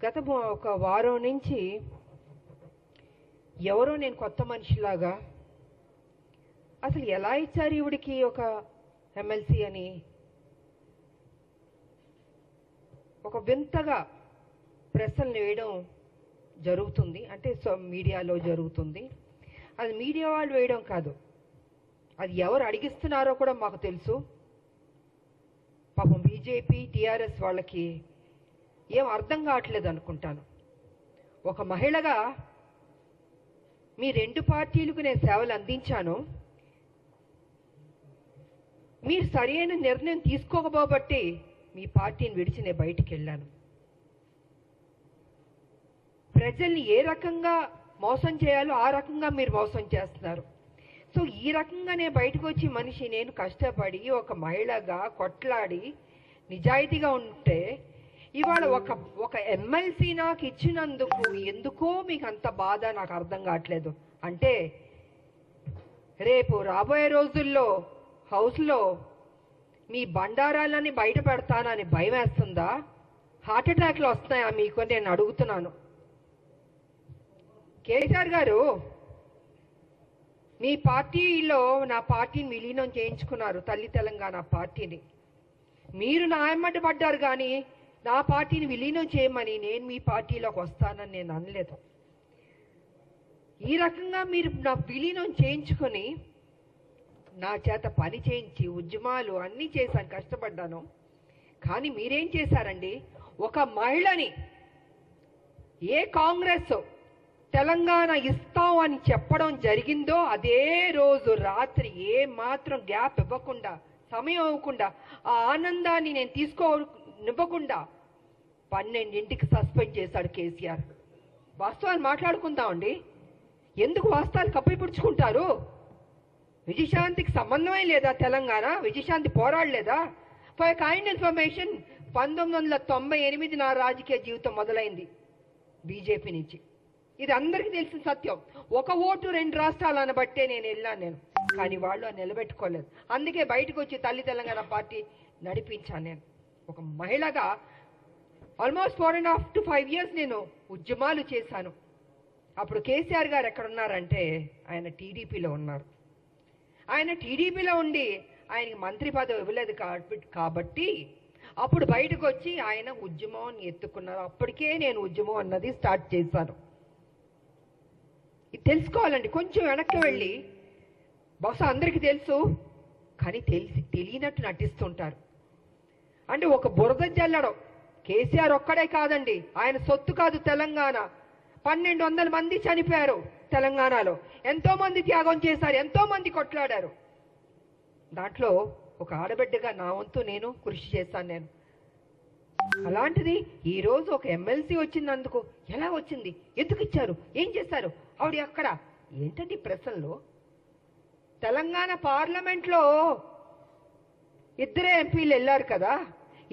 గత ఒక వారం నుంచి ఎవరో నేను కొత్త మనిషిలాగా అసలు ఎలా ఇచ్చారు ఈవిడికి ఒక ఎమ్మెల్సీ అని ఒక వింతగా ప్రశ్నలు వేయడం జరుగుతుంది. అంటే మీడియాలో జరుగుతుంది. అది మీడియా వాళ్ళు వేయడం కాదు, అది ఎవరు అడిగిస్తున్నారో కూడా మాకు తెలుసు. పాపం బీజేపీ టీఆర్ఎస్ వాళ్ళకి ఏం అర్థం కావట్లేదు అనుకుంటాను. ఒక మహిళగా మీ రెండు పార్టీలకు నేను సేవలు అందించాను. మీరు సరైన నిర్ణయం తీసుకోకపోబట్టి మీ పార్టీని విడిచి నేను బయటికి వెళ్ళాను. ప్రజల్ని ఏ రకంగా మోసం చేయాలో ఆ రకంగా మీరు మోసం చేస్తున్నారు. సో ఈ రకంగా నేను బయటకు వచ్చి మనిషి నేను కష్టపడి ఒక మహిళగా కొట్లాడి నిజాయితీగా ఉంటే ఇవాళ ఒక ఎమ్మెల్సీ నాకు ఇచ్చినందుకు ఎందుకో మీకు అంత బాధ నాకు అర్థం కావట్లేదు. అంటే రేపు రాబోయే రోజుల్లో హౌస్లో మీ బండారాలని బయట పెడతానని భయం వేస్తుందా? హార్ట్ అటాక్లు వస్తాయా మీకు అని నేను అడుగుతున్నాను. కేసీఆర్ గారు మీ పార్టీలో నా పార్టీని విలీనం చేయించుకున్నారు, తల్లి తెలంగాణ పార్టీని. మీరు నా ఎమ్మటి పడ్డారు కానీ నా పార్టీని విలీనం చేయమని నేను మీ పార్టీలోకి వస్తానని నేను అనలేదు. ఈ రకంగా మీరు నా విలీనం చేయించుకొని నా చేత పని చేయించి ఉద్యమాలు అన్నీ చేశాను, కష్టపడ్డాను. కానీ మీరేం చేశారండి? ఒక మహిళని ఏ కాంగ్రెస్ తెలంగాణ ఇస్తాం అని చెప్పడం జరిగిందో అదే రోజు రాత్రి ఏ మాత్రం గ్యాప్ ఇవ్వకుండా, సమయం ఇవ్వకుండా, ఆ ఆనందాన్ని నేను తీసుకోనివ్వకుండా 12ంటికి సస్పెండ్ చేశాడు కేసీఆర్. వాస్తవాలు మాట్లాడుకుందామండి. ఎందుకు వాస్తవాలు కప్పిపుడుచుకుంటారు? విజయశాంతికి సంబంధమే లేదా? తెలంగాణ విజయశాంతి పోరాడలేదా? ఫర్ కైండ్ ఇన్ఫర్మేషన్ 1998 నా రాజకీయ జీవితం మొదలైంది బీజేపీ నుంచి. ఇది అందరికీ తెలిసిన సత్యం. ఒక ఓటు 2 రాష్ట్రాలు అనబట్టే నేను వెళ్ళాను. కానీ వాళ్ళు నిలబెట్టుకోలేదు. అందుకే బయటకు వచ్చి తల్లి తెలంగాణ పార్టీ నడిపించాను. నేను ఒక మహిళగా ఆల్మోస్ట్ 4.5 to 5 years నేను ఉద్యమాలు చేశాను. అప్పుడు కేసీఆర్ గారు ఎక్కడున్నారంటే ఆయన టీడీపీలో ఉన్నారు. ఆయన టీడీపీలో ఉండి ఆయనకి మంత్రి పదవి ఇవ్వలేదు కాబట్టి అప్పుడు బయటకు వచ్చి ఆయన ఉద్యమం ఎత్తుకున్నారు. అప్పటికే నేను ఉద్యమం అన్నది స్టార్ట్ చేశాను. ఇది తెలుసుకోవాలండి. కొంచెం వెనక్కి వెళ్ళి, బహుశా అందరికీ తెలుసు కానీ తెలియనట్టు నటిస్తుంటారు. అంటే ఒక బురద జల్లడం కేసీఆర్ ఒక్కడే కాదండి, ఆయన సొత్తు కాదు తెలంగాణ. 1200 మంది చనిపోయారు తెలంగాణలో. ఎంతో మంది త్యాగం చేశారు, ఎంతో మంది కొట్లాడారు. దాంట్లో ఒక ఆడబిడ్డగా నా వంతు నేను కృషి చేశాను. నేను అలాంటిది ఈరోజు ఒక ఎమ్మెల్సీ వచ్చినందుకు ఎలా వచ్చింది, ఎందుకు ఇచ్చారు, ఏం చేశారు, ఆవిడ అక్కడ ఏంటండి ప్రశ్నలో? తెలంగాణ పార్లమెంట్లో 2 ఎంపీలు వెళ్ళారు కదా,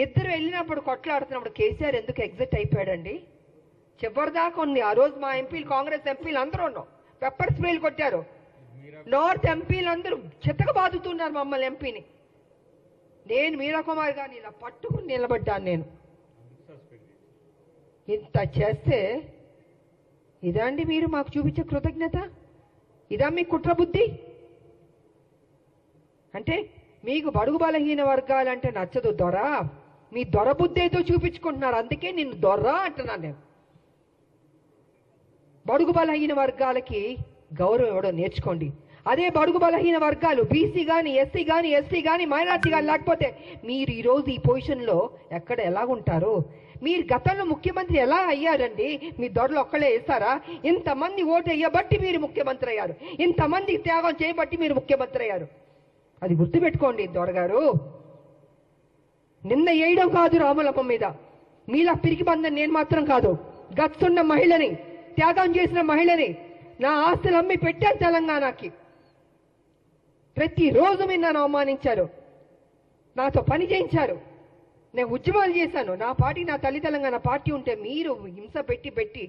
2 వెళ్ళినప్పుడు కొట్లాడుతున్నప్పుడు కేసీఆర్ ఎందుకు ఎగ్జిట్ అయిపోయాడండి? చివరిదాకా ఉంది. ఆ రోజు మా ఎంపీలు, కాంగ్రెస్ ఎంపీలు అందరూ ఉన్నాం, పెప్పర్ స్ప్రేలు కొట్టారు. నార్త్ ఎంపీలు అందరూ చెత్తగా బాదుతున్నారు మమ్మల్ని ఎంపీని. నేను మీరా కుమార్ గారిని ఇలా పట్టుకుని నిలబడ్డాను. నేను ఇంత చేస్తే ఇదండి మీరు మాకు చూపించే కృతజ్ఞత? ఇదా మీ కుట్ర బుద్ధి? అంటే మీకు బడుగు బలహీన వర్గాలంటే నచ్చదు దొర, మీ దొర బుద్ధి ఏదో చూపించుకుంటున్నారు. అందుకే నిన్ను దొర అంటున్నాను నేను. బడుగు బలహీన వర్గాలకి గౌరవం ఇవ్వడం నేర్చుకోండి. అదే బడుగు బలహీన వర్గాలు బీసీ కానీ, ఎస్సీ కానీ, ఎస్టీ కానీ, మైనార్టీ కానీ లేకపోతే మీరు ఈరోజు ఈ పొజిషన్లో ఎక్కడ ఎలా ఉంటారు? మీరు గతంలో ముఖ్యమంత్రి ఎలా అయ్యారండి? మీ దొరలు ఒక్కళ్ళే వేస్తారా? ఇంతమంది ఓటు వేయబట్టి మీరు ముఖ్యమంత్రి అయ్యారు, ఇంతమంది త్యాగం చేయబట్టి మీరు ముఖ్యమంత్రి అయ్యారు. అది గుర్తుపెట్టుకోండి దొరగారు. నిన్న వేయడం కాదు రాములమ్మ మీద, మీలా పిరికి బంధం నేను మాత్రం కాదు. గచ్చున్న మహిళని, త్యాగం చేసిన మహిళని, నా ఆస్తులు అమ్మి పెట్టారు తెలంగాణకి. ప్రతిరోజు మీరు నన్ను అవమానించారు, నాతో పని చేయించారు, నేను ఉద్యమాలు చేశాను. నా పార్టీ, నా తల్లి తెలంగాణ పార్టీ ఉంటే మీరు హింస పెట్టి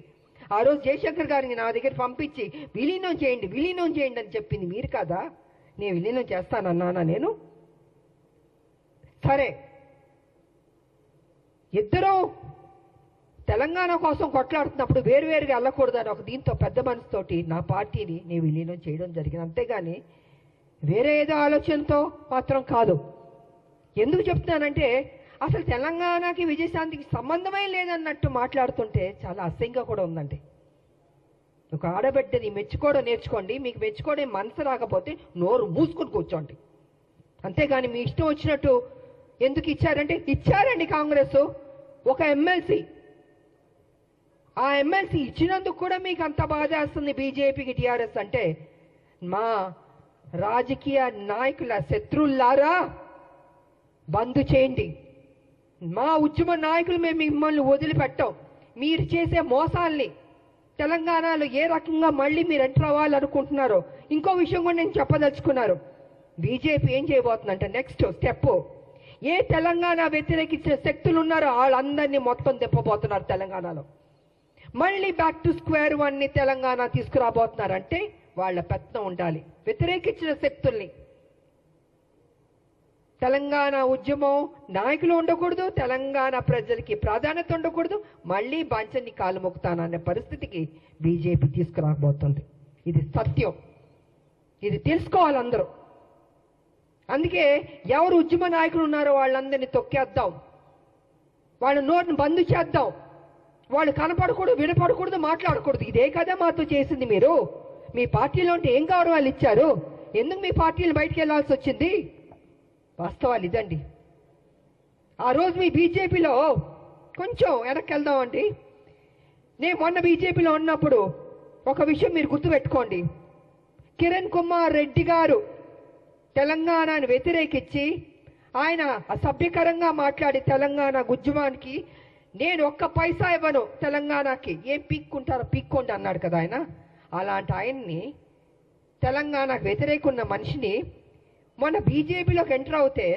ఆ రోజు జయశంకర్ గారిని నా దగ్గర పంపించి విలీనం చేయండి అని చెప్పింది మీరు కాదా? నేను విలీనం చేస్తానన్నానా నేను? సరే, ఇద్దరూ తెలంగాణ కోసం కొట్లాడుతున్నప్పుడు వేరువేరుగా వెళ్ళకూడదని ఒక దీంతో పెద్ద మనసుతోటి నా పార్టీని నేను విలీనం చేయడం జరిగింది. అంతేగాని వేరే ఏదో ఆలోచనతో మాత్రం కాదు. ఎందుకు చెప్తున్నానంటే అసలు తెలంగాణకి విజయశాంతికి సంబంధమే లేదన్నట్టు మాట్లాడుతుంటే చాలా అసహ్యంగా కూడా ఉందండి. ఒక ఆడబిడ్డని మెచ్చుకోవడం నేర్చుకోండి. మీకు మెచ్చుకోవడం మనసు రాకపోతే నోరు మూసుకొని కూర్చోండి. అంతేగాని మీ ఇష్టం వచ్చినట్టు ఎందుకు ఇచ్చారంటే ఇచ్చారండి కాంగ్రెస్ ఒక ఎమ్మెల్సీ. ఆ ఎమ్మెల్సీ ఇచ్చినందుకు కూడా మీకు అంత బాధేస్తుంది బీజేపీకి, టీఆర్ఎస్ అంటే. మా రాజకీయ నాయకుల శత్రువులారా బంద్ చేయండి. మా ఉద్యమ నాయకులు మేము మిమ్మల్ని వదిలిపెట్టాం. మీరు చేసే మోసాల్ని తెలంగాణలో ఏ రకంగా మళ్ళీ మీరు ఎంటర్ అవ్వాలనుకుంటున్నారో ఇంకో విషయం కూడా నేను చెప్పదలుచుకున్నారు. బీజేపీ ఏం చేయబోతుందంటే నెక్స్ట్ స్టెప్, ఏ తెలంగాణ వ్యతిరేకించే శక్తులు ఉన్నారో వాళ్ళందరినీ మొత్తం తిప్పబోతున్నారు తెలంగాణలో. మళ్ళీ బ్యాక్ టు స్క్వేర్ వన్ ని తెలంగాణ తీసుకురాబోతున్నారంటే వాళ్ళ పెత్తనం ఉండాలి. వ్యతిరేకించిన శక్తుల్ని, తెలంగాణ ఉద్యమం నాయకులు ఉండకూడదు, తెలంగాణ ప్రజలకి ప్రాధాన్యత ఉండకూడదు, మళ్ళీ బాంచన్ని కాలు మొక్కుతాననే పరిస్థితికి బీజేపీ తీసుకురాబోతుంది. ఇది సత్యం, ఇది తెలుసుకోవాలి అందరూ. అందుకే ఎవరు ఉద్యమ నాయకులు ఉన్నారో వాళ్ళందరినీ తొక్కేద్దాం, వాళ్ళ నోటిని బంద్ చేద్దాం. వాళ్ళు కనపడకూడదు, వినపడకూడదు, మాట్లాడకూడదు. ఇదే కదా మాతో చేసింది మీరు. మీ పార్టీలో ఉంటే ఏం గౌరవాలు ఇచ్చారు? ఎందుకు మీ పార్టీలు బయటికి వెళ్లాల్సి వచ్చింది? వాస్తవాలు ఇదండి. ఆ రోజు మీ బీజేపీలో కొంచెం వెనక్కి వెళ్దామండి. నేను మొన్న బీజేపీలో ఉన్నప్పుడు ఒక విషయం మీరు గుర్తుపెట్టుకోండి. కిరణ్ కుమార్ రెడ్డి గారు తెలంగాణను వ్యతిరేకించి ఆయన అసభ్యకరంగా మాట్లాడి తెలంగాణ ఉద్యమానికి నేను ఒక్క పైసా ఇవ్వను తెలంగాణకి, ఏం పీక్కుంటారో పీక్కోండి అన్నాడు కదా ఆయన. అలాంటి ఆయన్ని, తెలంగాణకు వ్యతిరేకున్న మనిషిని మొన్న బీజేపీలోకి ఎంటర్ అవుతే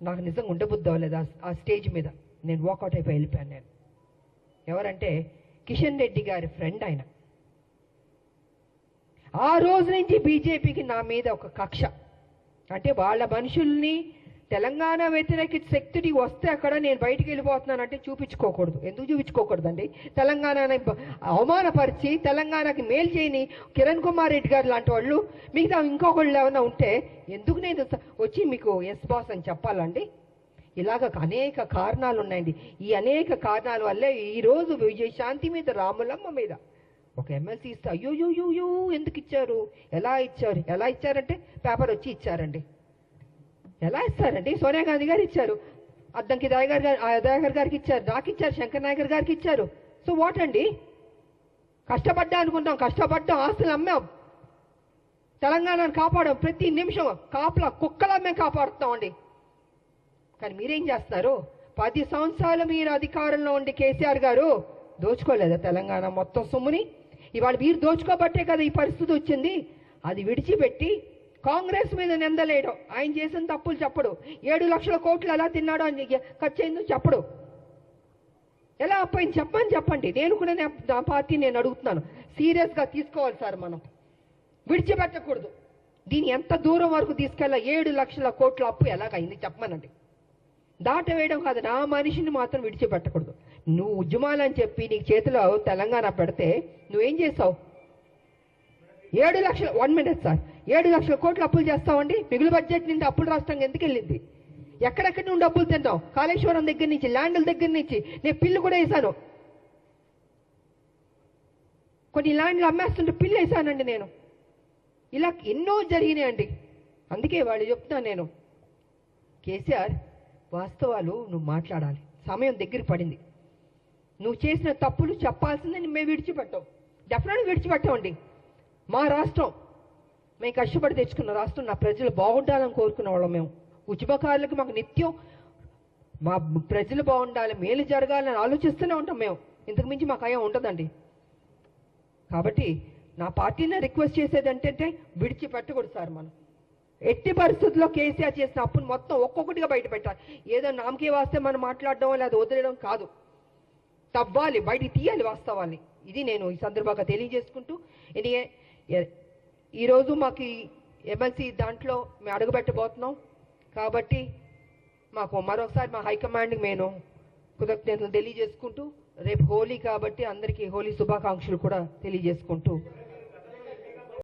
నాకు నిజంగా ఉండబుద్ధి అవ్వలేదు. ఆ స్టేజ్ మీద నేను వాకౌట్ అయిపోయి వెళ్ళిపోయాను. నేను ఎవరంటే కిషన్ రెడ్డి గారి ఫ్రెండ్ ఆయన. ఆ రోజు నుంచి బీజేపీకి నా మీద ఒక కక్ష. అంటే వాళ్ళ మనుషుల్ని తెలంగాణ వ్యతిరేక శక్తికి వస్తే అక్కడ నేను బయటికి వెళ్ళిపోతున్నానంటే చూపించుకోకూడదు. ఎందుకు చూపించుకోకూడదండి? తెలంగాణని అవమానపరిచి తెలంగాణకి మేలు చేయని కిరణ్ కుమార్ రెడ్డి గారు లాంటి వాళ్ళు మిగతా ఇంకొకళ్ళు ఏమైనా ఉంటే ఎందుకు నేను వచ్చి మీకు ఎస్ బాస్ అని చెప్పాలండి? ఇలాగ అనేక కారణాలు ఉన్నాయండి. ఈ అనేక కారణాల వల్లే ఈరోజు విజయశాంతి మీద, రాములమ్మ మీద ఒక ఎమ్మెల్సీ ఇస్తే అయ్యో ఎందుకు ఇచ్చారు, ఎలా ఇచ్చారంటే పేపర్ వచ్చి ఇచ్చారండి. ఎలా ఇస్తారండి? సోనియా గాంధీ గారు ఇచ్చారు, అద్దంకి దయాకర్ గారికి ఇచ్చారు, నాకు ఇచ్చారు, శంకర్ నాయకర్ గారికి ఇచ్చారు. సో వాట్ అండి? కష్టపడ్డా అనుకుంటాం, కష్టపడ్డాం, ఆస్తులు అమ్మాం, తెలంగాణను కాపాడాం. ప్రతి నిమిషం కాపలా కుక్కలా మేము కాపాడుతామండి. కానీ మీరేం చేస్తున్నారు? 10 సంవత్సరాలు మీరు అధికారంలో ఉండి కేసీఆర్ గారు దోచుకోలేదా తెలంగాణ మొత్తం సొమ్ముని? ఇవాళ మీరు దోచుకోబట్టే కదా ఈ పరిస్థితి వచ్చింది. అది విడిచిపెట్టి కాంగ్రెస్ మీద నిందలేయడం, ఆయన చేసిన తప్పులు చెప్పడు, 7 లక్షల కోట్లు ఎలా తిన్నాడో అని ఖర్చు అయిందో చెప్పడు, ఎలా అప్పయింది చెప్పండి. నేను కూడా నా పార్టీ నేను అడుగుతున్నాను, సీరియస్గా తీసుకోవాలి సార్. మనం విడిచిపెట్టకూడదు. దీన్ని ఎంత దూరం వరకు తీసుకెళ్ళా? 7 లక్షల కోట్ల అప్పు ఎలాగైంది చెప్పమనండి. దాటవేయడం కాదు, నా మనిషిని మాత్రం విడిచిపెట్టకూడదు. నువ్వు ఉద్యమాలని చెప్పి నీకు చేతిలో తెలంగాణ పెడితే నువ్వేం చేస్తావు? 7 లక్షల 1 మినిట్ సార్, 7 లక్షల కోట్లు అప్పులు చేస్తామండి. మిగులు బడ్జెట్ నుండి అప్పులు రాష్ట్రంగా ఎందుకు వెళ్ళింది? ఎక్కడెక్కడి నుండి డబ్బులు తిన్నావు? కాళేశ్వరం దగ్గర నుంచి, ల్యాండ్ల దగ్గర నుంచి. నేను పిల్లు కూడా వేసాను, కొన్ని ల్యాండ్లు అమ్మేస్తుంటే పిల్లు వేసానండి నేను. ఇలా ఎన్నో జరిగినాయండి. అందుకే వాళ్ళు చెప్తాను నేను, కేసీఆర్ వాస్తవాలు నువ్వు మాట్లాడాలి. సమయం దగ్గరికి పడింది. నువ్వు చేసిన తప్పులు చెప్పాల్సిందే. మేము విడిచిపెట్టాం, డెఫినెట్గా విడిచిపెట్టామండి. మా రాష్ట్రం మేము కష్టపడి తెచ్చుకున్న రాష్ట్రం, నా ప్రజలు బాగుండాలని కోరుకునే వాళ్ళం మేము. ఉద్యమకారులకు మాకు నిత్యం మా ప్రజలు బాగుండాలి, మేలు జరగాలని ఆలోచిస్తూనే ఉంటాం మేము. ఇంతకు మించి మాకు అయ్యా ఉంటుందండి. కాబట్టి నా పార్టీని రిక్వెస్ట్ చేసేది ఏంటంటే విడిచిపెట్టకూడదు సార్. మనం ఎట్టి పరిస్థితుల్లో కేసీఆర్ చేసిన అప్పును మొత్తం ఒక్కొక్కటిగా బయట పెట్టాలి. ఏదో నామకే వాస్తే మనం మాట్లాడడం లేదా వదిలేయడం కాదు, తవ్వాలి, బయటికి తీయాలి వాస్తవాన్ని. ఇది నేను ఈ సందర్భంగా తెలియజేసుకుంటూ, ఈరోజు మాకు ఎమ్మెల్సీ దాంట్లో మేము అడుగుపెట్టబోతున్నాం. కాబట్టి మాకు మరొకసారి మా హైకమాండ్కి నేను కృతజ్ఞతలు తెలియజేసుకుంటూ రేపు హోలీ కాబట్టి అందరికీ హోలీ శుభాకాంక్షలు కూడా తెలియజేసుకుంటూ